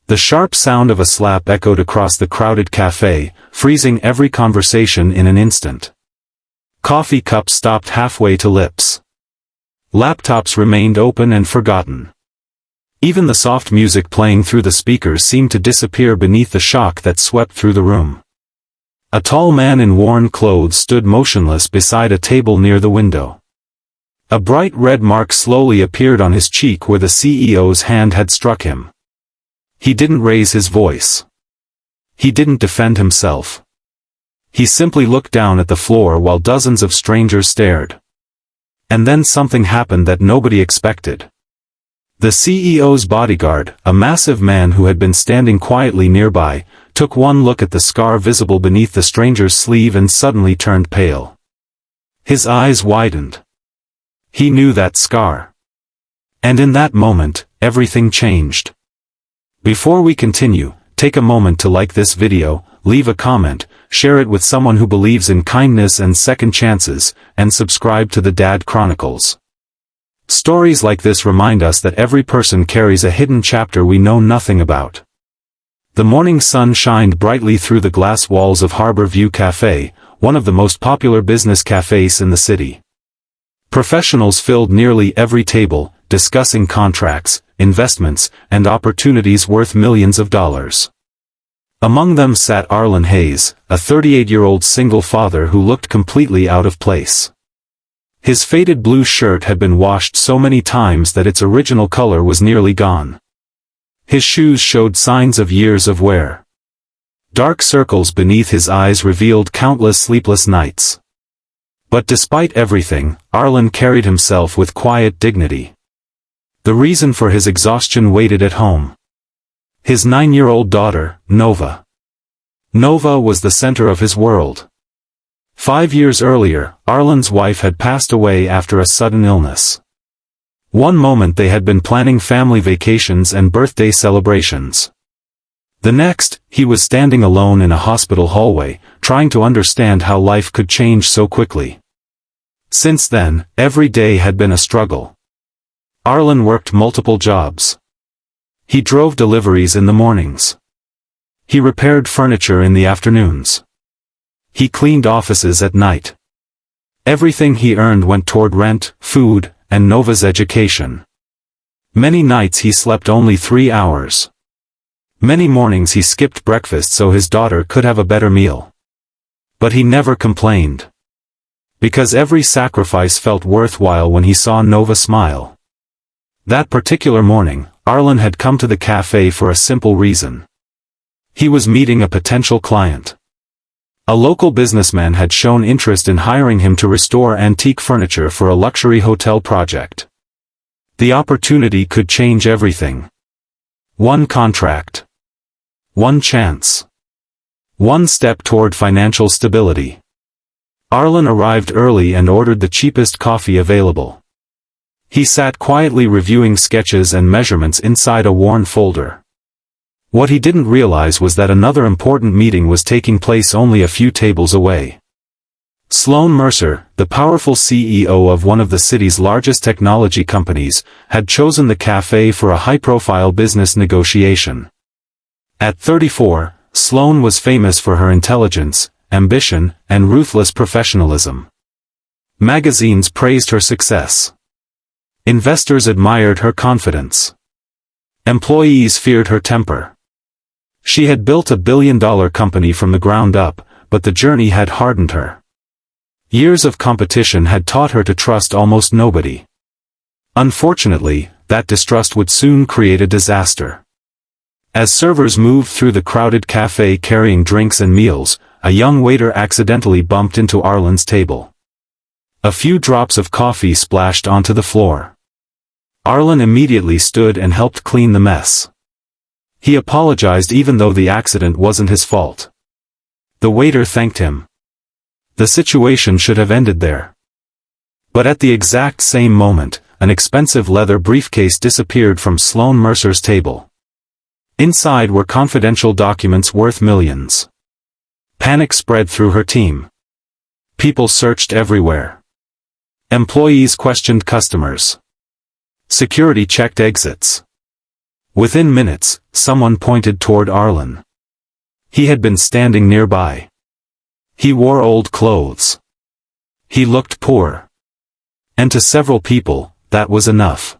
The sharp sound of a slap echoed across the crowded cafe, freezing every conversation in an instant. Coffee cups stopped halfway to lips. Laptops remained open and forgotten. Even the soft music playing through the speakers seemed to disappear beneath the shock that swept through the room. A tall man in worn clothes stood motionless beside a table near the window. A bright red mark slowly appeared on his cheek where the CEO's hand had struck him. He didn't raise his voice. He didn't defend himself. He simply looked down at the floor while dozens of strangers stared. And then something happened that nobody expected. The CEO's bodyguard, a massive man who had been standing quietly nearby, took one look at the scar visible beneath the stranger's sleeve and suddenly turned pale. His eyes widened. He knew that scar. And in that moment, everything changed. Before we continue, take a moment to like this video, leave a comment, share it with someone who believes in kindness and second chances, and subscribe to the Dad Chronicles. Stories like this remind us that every person carries a hidden chapter we know nothing about. The morning sun shined brightly through the glass walls of Harbor View Café, one of the most popular business cafes in the city. Professionals filled nearly every table, discussing contracts, investments, and opportunities worth millions of dollars. Among them sat Arlen, a 38-year-old single father who looked completely out of place. His faded blue shirt had been washed so many times that its original color was nearly gone. His shoes showed signs of years of wear. Dark circles beneath his eyes revealed countless sleepless nights. But despite everything, Arlen carried himself with quiet dignity. The reason for his exhaustion waited at home. His 9-year-old daughter, Nova. Nova was the center of his world. 5 years earlier, Arlen's wife had passed away after a sudden illness. One moment they had been planning family vacations and birthday celebrations. The next, he was standing alone in a hospital hallway, trying to understand how life could change so quickly. Since then, every day had been a struggle. Arlen worked multiple jobs. He drove deliveries in the mornings. He repaired furniture in the afternoons. He cleaned offices at night. Everything he earned went toward rent, food, and Nova's education. Many nights he slept only 3 hours. Many mornings he skipped breakfast so his daughter could have a better meal. But he never complained. Because every sacrifice felt worthwhile when he saw Nova smile. That particular morning, Arlen had come to the cafe for a simple reason. He was meeting a potential client. A local businessman had shown interest in hiring him to restore antique furniture for a luxury hotel project. The opportunity could change everything. One contract. One chance. One step toward financial stability. Arlen arrived early and ordered the cheapest coffee available. He sat quietly reviewing sketches and measurements inside a worn folder. What he didn't realize was that another important meeting was taking place only a few tables away. Sloan Mercer, the powerful CEO of one of the city's largest technology companies, had chosen the cafe for a high-profile business negotiation. At 34, Sloan was famous for her intelligence, ambition, and ruthless professionalism. Magazines praised her success. Investors admired her confidence. Employees feared her temper. She had built a billion-dollar company from the ground up, but the journey had hardened her. Years of competition had taught her to trust almost nobody. Unfortunately, that distrust would soon create a disaster. As servers moved through the crowded cafe carrying drinks and meals, a young waiter accidentally bumped into Arlen's table. A few drops of coffee splashed onto the floor. Arlen immediately stood and helped clean the mess. He apologized even though the accident wasn't his fault. The waiter thanked him. The situation should have ended there. But at the exact same moment, an expensive leather briefcase disappeared from Sloan Mercer's table. Inside were confidential documents worth millions. Panic spread through her team. People searched everywhere. Employees questioned customers. Security checked exits. Within minutes, someone pointed toward Arlen. He had been standing nearby. He wore old clothes. He looked poor. And to several people, that was enough.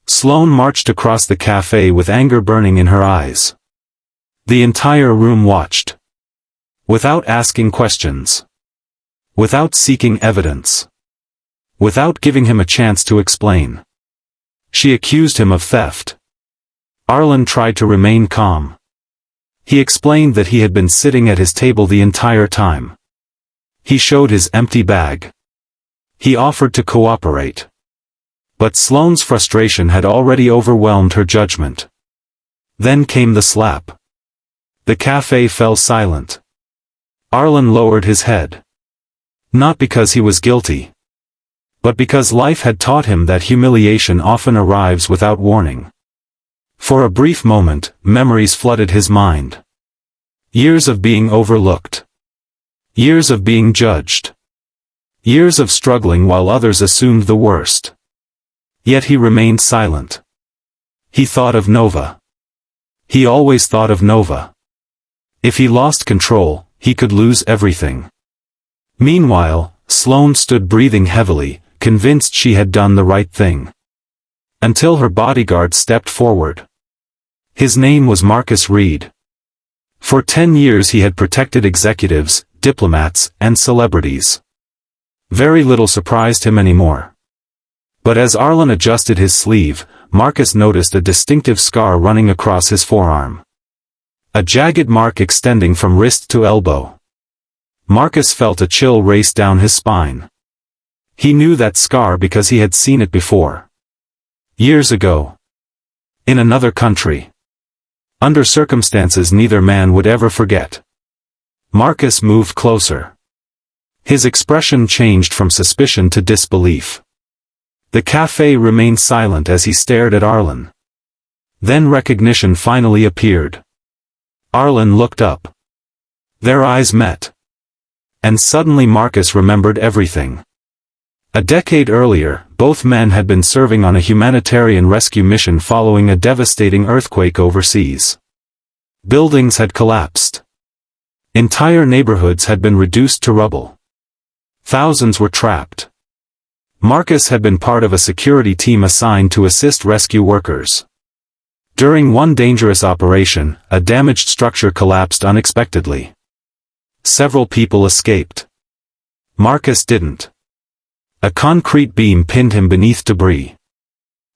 Sloane marched across the cafe with anger burning in her eyes. The entire room watched. Without asking questions. Without seeking evidence. Without giving him a chance to explain. She accused him of theft. Arlen tried to remain calm. He explained that he had been sitting at his table the entire time. He showed his empty bag. He offered to cooperate. But Sloane's frustration had already overwhelmed her judgment. Then came the slap. The cafe fell silent. Arlen lowered his head. Not because he was guilty. But because life had taught him that humiliation often arrives without warning. For a brief moment, memories flooded his mind. Years of being overlooked. Years of being judged. Years of struggling while others assumed the worst. Yet he remained silent. He thought of Nova. He always thought of Nova. If he lost control, he could lose everything. Meanwhile, Sloane stood breathing heavily, convinced she had done the right thing. Until her bodyguard stepped forward. His name was Marcus Reed. For 10 years he had protected executives, diplomats, and celebrities. Very little surprised him anymore. But as Arlen adjusted his sleeve, Marcus noticed a distinctive scar running across his forearm. A jagged mark extending from wrist to elbow. Marcus felt a chill race down his spine. He knew that scar because he had seen it before. Years ago. In another country. Under circumstances neither man would ever forget. Marcus moved closer. His expression changed from suspicion to disbelief. The cafe remained silent as he stared at Arlen. Then recognition finally appeared. Arlen looked up. Their eyes met. And suddenly Marcus remembered everything. A decade earlier, both men had been serving on a humanitarian rescue mission following a devastating earthquake overseas. Buildings had collapsed. Entire neighborhoods had been reduced to rubble. Thousands were trapped. Marcus had been part of a security team assigned to assist rescue workers. During one dangerous operation, a damaged structure collapsed unexpectedly. Several people escaped. Marcus didn't. A concrete beam pinned him beneath debris.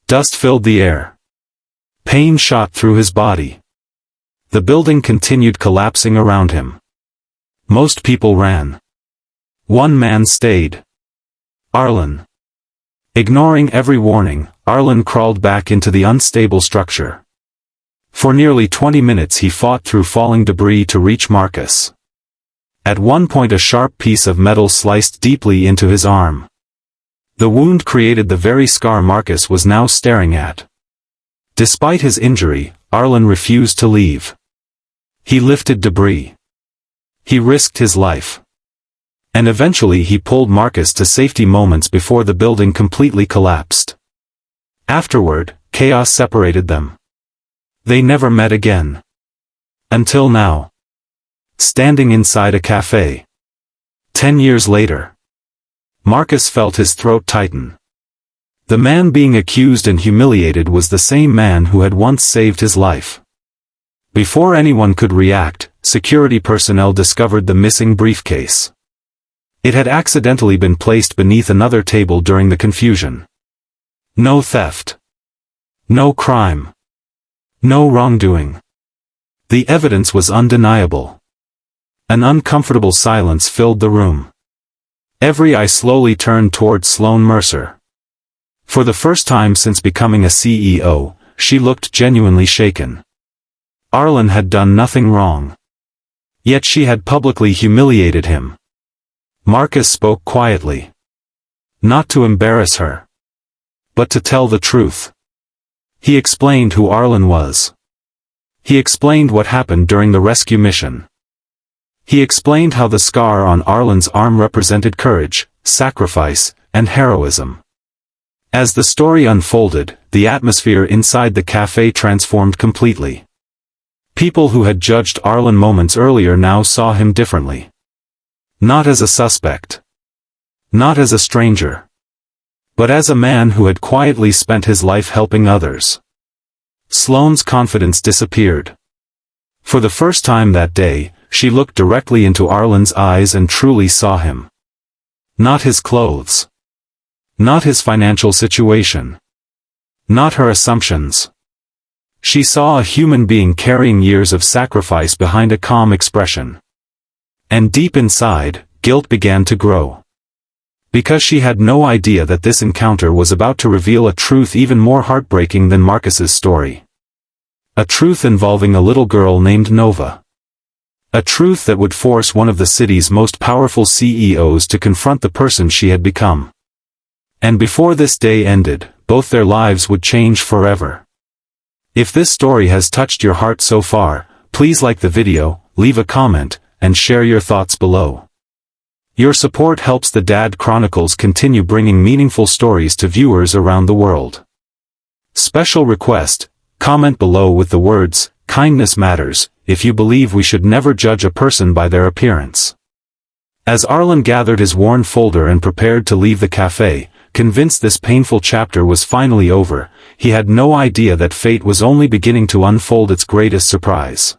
Dust filled the air. Pain shot through his body. The building continued collapsing around him. Most people ran. One man stayed. Arlen. Ignoring every warning, Arlen crawled back into the unstable structure. For nearly 20 minutes he fought through falling debris to reach Marcus. At one point a sharp piece of metal sliced deeply into his arm. The wound created the very scar Marcus was now staring at. Despite his injury, Arlen refused to leave. He lifted debris. He risked his life. And eventually he pulled Marcus to safety moments before the building completely collapsed. Afterward, chaos separated them. They never met again. Until now. Standing inside a cafe. 10 years later. Marcus felt his throat tighten. The man being accused and humiliated was the same man who had once saved his life. Before anyone could react, security personnel discovered the missing briefcase. It had accidentally been placed beneath another table during the confusion. No theft. No crime. No wrongdoing. The evidence was undeniable. An uncomfortable silence filled the room. Every eye slowly turned toward Sloane Mercer. For the first time since becoming a CEO, she looked genuinely shaken. Arlen had done nothing wrong. Yet she had publicly humiliated him. Marcus spoke quietly. Not to embarrass her. But to tell the truth. He explained who Arlen was. He explained what happened during the rescue mission. He explained how the scar on Arlen's arm represented courage, sacrifice, and heroism. As the story unfolded, the atmosphere inside the cafe transformed completely. People who had judged Arlen moments earlier now saw him differently. Not as a suspect. Not as a stranger. But as a man who had quietly spent his life helping others. Sloane's confidence disappeared. For the first time that day, she looked directly into Arlen's eyes and truly saw him. Not his clothes. Not his financial situation. Not her assumptions. She saw a human being carrying years of sacrifice behind a calm expression. And deep inside, guilt began to grow. Because she had no idea that this encounter was about to reveal a truth even more heartbreaking than Marcus's story. A truth involving a little girl named Nova. A truth that would force one of the city's most powerful CEOs to confront the person she had become. And before this day ended, both their lives would change forever. If this story has touched your heart so far, please like the video, leave a comment, and share your thoughts below. Your support helps the Dad Chronicles continue bringing meaningful stories to viewers around the world. Special request, comment below with the words, "Kindness matters," if you believe we should never judge a person by their appearance. As Arlen gathered his worn folder and prepared to leave the cafe, convinced this painful chapter was finally over, he had no idea that fate was only beginning to unfold its greatest surprise.